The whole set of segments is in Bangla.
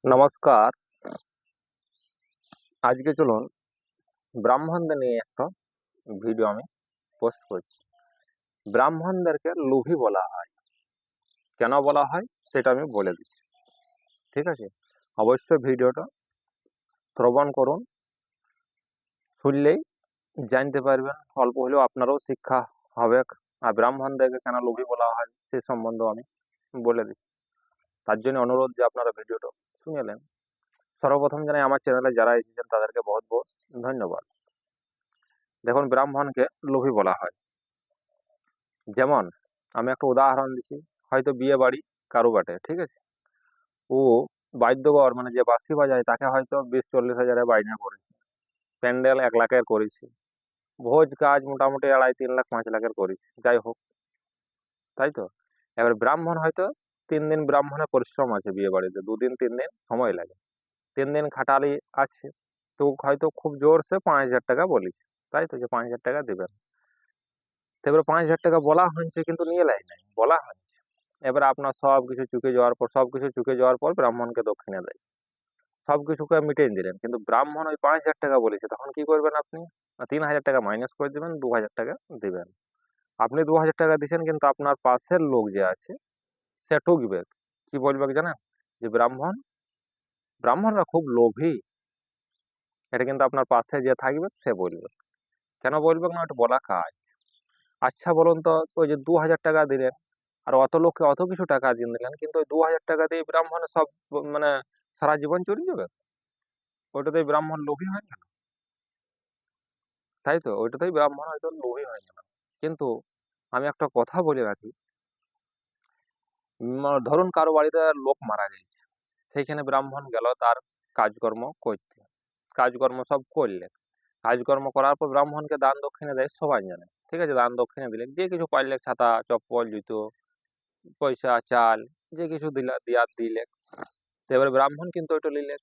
নমস্কার। আজকে চলুন ব্রাহ্মণদের নিয়ে একটা ভিডিও আমি পোস্ট করছি। ব্রাহ্মণদেরকে লোভী বলা হয়, কেন বলা হয় সেটা আমি বলে দিচ্ছি। ঠিক আছে, অবশ্যই ভিডিওটা শ্রবণ করুন, শুনলেই জানতে পারবেন, অল্প হলেও আপনারও শিক্ষা হবে। আর ব্রাহ্মণদেরকে কেন লোভী বলা হয় সে সম্বন্ধে আমি বলে দিচ্ছি। তার জন্য অনুরোধ যে আপনারা ভিডিওটা শুনেলেন। সর্বপ্রথম জানাই আমার চ্যানেলে যারা এসেছেন তাদেরকে বহুত বহুত ধন্যবাদ। দেখুন, ব্রাহ্মণকে লোভী বলা হয়, যেমন আমি একটা উদাহরণ দিচ্ছি। হয়তো বিয়ে বাড়ি কারো বাটে, ঠিক আছে, ও বাদ্যকর মানে যে বাঁশি বাজায় তাকে হয়তো 20-40 হাজারে বায়না করেছে, প্যান্ডেল 1 লাখের করেছে, ভোজ কাজ মোটামুটি 2.5-3 লাখ 5 লাখের করেছে, যাই হোক, তাই তো। এবার ব্রাহ্মণ হয়তো 3 দিন ব্রাহ্মণের পরিশ্রম আছে, বিয়ে বাড়িতে 2 দিন 3 দিন সময় লাগে, 3 দিন খাটালি আছে, তো হয়তো খুব জোরসে 5,000 টাকা বলিস, তাই তো, যে 5,000 টাকা দেবেন। তো এবার 5,000 টাকা বলা হয়েছে কিন্তু নিয়ে লাই নাই, বলা হয়েছে। এবার আপনার সবকিছু চুকে যাওয়ার পর ব্রাহ্মণকে দক্ষিণা দেয়, সবকিছুকে মিটিয়ে দিলেন, কিন্তু ব্রাহ্মণ ওই 5,000 টাকা বলেছে, তখন কি করবেন আপনি? 3,000 টাকা মাইনাস করে দেবেন, 2,000 টাকা দিবেন। আপনি 2,000 টাকা দিচ্ছেন, কিন্তু আপনার পাশের লোক যে আছে সে ঠকবে। কি বলবে জানেন? যে ব্রাহ্মণরা খুব লোভী। এটা কিন্তু আপনার পাশে যে থাকবে সে বলবে। কেন বলবে না? এটা বলা কাজ। আচ্ছা বলুন তো, ওই যে 2,000 টাকা দিলেন আর অত লোককে অত কিছু টাকা দিয়ে দিলেন, কিন্তু ওই 2,000 টাকা দিয়ে ব্রাহ্মণের সব মানে সারা জীবন চলে যাবে? ওইটাতেই ব্রাহ্মণ লোভী হয় না, তাই তো, ওইটাতেই ব্রাহ্মণ হয়তো লোভী হয় না। কিন্তু আমি একটা কথা বলে রাখি, ধরুন কারো বাড়িতে লোক মারা গেছে, সেইখানে ব্রাহ্মণ গেল তার কাজকর্ম করতে, কাজকর্ম সব করলেন, কাজকর্ম করার পর ব্রাহ্মণকে দান দক্ষিণে দেয়, সবাই জানে, ঠিক আছে। দান দক্ষিণে দিলেন, যে কিছু পাইলে, ছাতা চপ্পল জুতো পয়সা চাল যে কিছু দিলে। তো এবার ব্রাহ্মণ কিন্তু ওইটা নিলেন।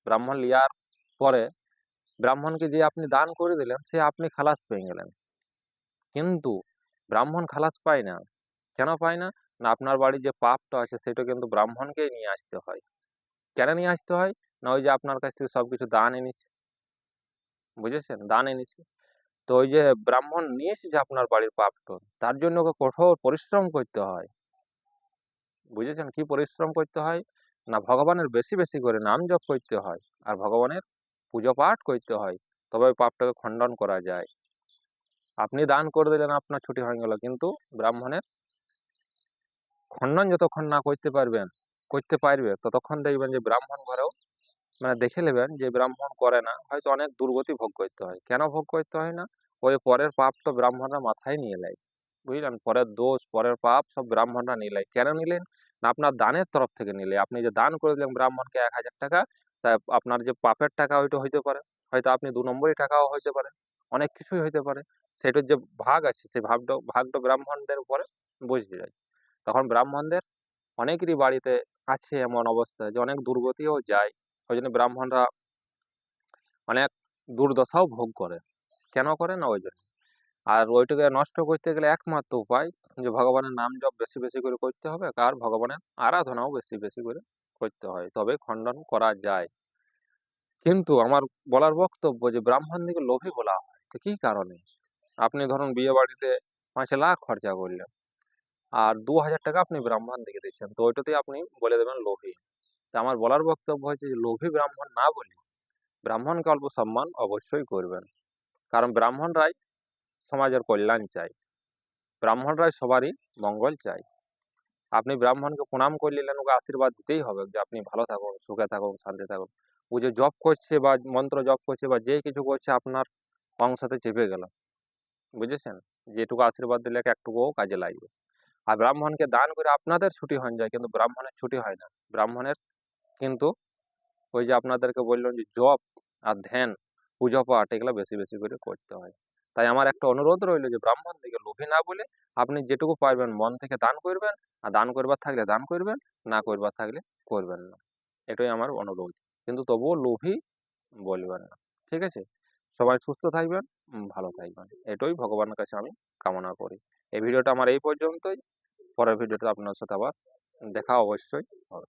ব্রাহ্মণ লিয়ার পরে ব্রাহ্মণকে যে আপনি দান করে দিলেন সে আপনি খালাস পেয়ে গেলেন, কিন্তু ব্রাহ্মণ খালাস পায় না। কেন পায় না? না, আপনার বাড়ির যে পাপটা আছে সেটা কিন্তু ব্রাহ্মণকেই নিয়ে আসতে হয়। কেন নিয়ে আসতে হয়? না, ওই যে আপনার কাছ থেকে সবকিছু দান এনেছে, বুঝেছেন, দান এনেছে, তো ওই যে ব্রাহ্মণ নিয়ে এসেছে আপনার বাড়ির পাপটা, তার জন্য ওকে কঠোর পরিশ্রম করতে হয়। বুঝেছেন কি পরিশ্রম করতে হয়? না, ভগবানের বেশি বেশি করে নাম জপ করতে হয়, আর ভগবানের পুজো পাঠ করতে হয়, তবে ওই পাপটাকে খণ্ডন করা যায়। আপনি দান করে দিলেন, আপনার ছুটি হয়ে গেল, কিন্তু ব্রাহ্মণের খণ্ডন যতক্ষণ না করতে পারবে ততক্ষণ দেখবেন যে ব্রাহ্মণ ঘরেও মানে দেখে নেবেন যে ব্রাহ্মণ করে না, হয়তো অনেক দুর্গতি ভোগ করতে হয়। কেন ভোগ করতে হয় না? ওই পরের পাপ তো ব্রাহ্মণরা মাথায় নিয়ে নেয়, বুঝলেন, পরের দোষ পরের পাপ সব ব্রাহ্মণরা নিয়ে নেয়। কেন নিলেন? না, আপনার দানের তরফ থেকে নিলে, আপনি যে দান করে দিলেন ব্রাহ্মণকে 1,000 টাকা, তা আপনার যে পাপের টাকা ওইটা হইতে পারে, হয়তো আপনি 2 নম্বরই টাকাও হইতে পারে, অনেক কিছুই হইতে পারে, সেটার যে ভাগ আছে সেই ভাগটা ব্রাহ্মণদের উপরে বুঝতে যায়। তখন ব্রাহ্মণদের অনেকেরই বাড়িতে আছে এমন অবস্থা যে অনেক দুর্গতিও যায়, ওই জন্য ব্রাহ্মণরা অনেক দুর্দশাও ভোগ করে। কেন করে না? ওই জন্য। আর ওইটাকে নষ্ট করতে গেলে একমাত্র উপায় যে ভগবানের নাম জপ বেশি বেশি করে করতে হবে, আর ভগবানের আরাধনাও বেশি বেশি করে করতে হয়, তবে খণ্ডন করা যায়। কিন্তু আমার বলার বক্তব্য যে ব্রাহ্মণদিকে লোভী বলা হয় তো কি কারণে? আপনি ধরুন বিয়ে বাড়িতে 5 লাখ খরচা করলেন, আর 2,000 টাকা আপনি ব্রাহ্মণ দিকে দিচ্ছেন, তো ওইটাতেই আপনি বলে দেবেন লোভী। তা আমার বলার বক্তব্য হচ্ছে যে লোভী ব্রাহ্মণ না বলি, ব্রাহ্মণকে অল্প সম্মান অবশ্যই করবেন, কারণ ব্রাহ্মণরাই সমাজের কল্যাণ চায়, ব্রাহ্মণরাই সবারই মঙ্গল চায়। আপনি ব্রাহ্মণকে প্রণাম করে নিলেন, ওকে আশীর্বাদ দিতেই হবে যে আপনি ভালো থাকুন, সুখে থাকুন, শান্তি থাকুন। ও যে জপ করছে বা মন্ত্র জপ করছে বা যে কিছু করছে আপনার অংশতে চেপে গেল, বুঝেছেন, যেটুকু আশীর্বাদ দিলে একটুকুও কাজে লাগবে। আর ব্রাহ্মণকে দান করে আপনাদের ছুটি হয়ে যায়, কিন্তু ব্রাহ্মণের ছুটি হয় না। ব্রাহ্মণের কিন্তু ওই যে আপনাদেরকে বললাম যে জপ আর ধ্যান, পুজো পাঠ এগুলো বেশি বেশি করে করতে হয়। তাই আমার একটা অনুরোধ রইল যে ব্রাহ্মণ দিকে লোভী না বলে আপনি যেটুকু পারবেন মন থেকে দান করবেন, আর দান করবার থাকলে দান করবেন, না করবার থাকলে করবেন না, এটাই আমার অনুরোধ। কিন্তু তবুও লোভী বলবেন না, ঠিক আছে। সবাই সুস্থ থাকবেন, ভালো থাকবেন, এটাই ভগবানের কাছে আমি কামনা করি। এই ভিডিওটা আমার এই পর্যন্তই। পরের ভিডিওটা আপনার সাথে আবার দেখা অবশ্যই হবে।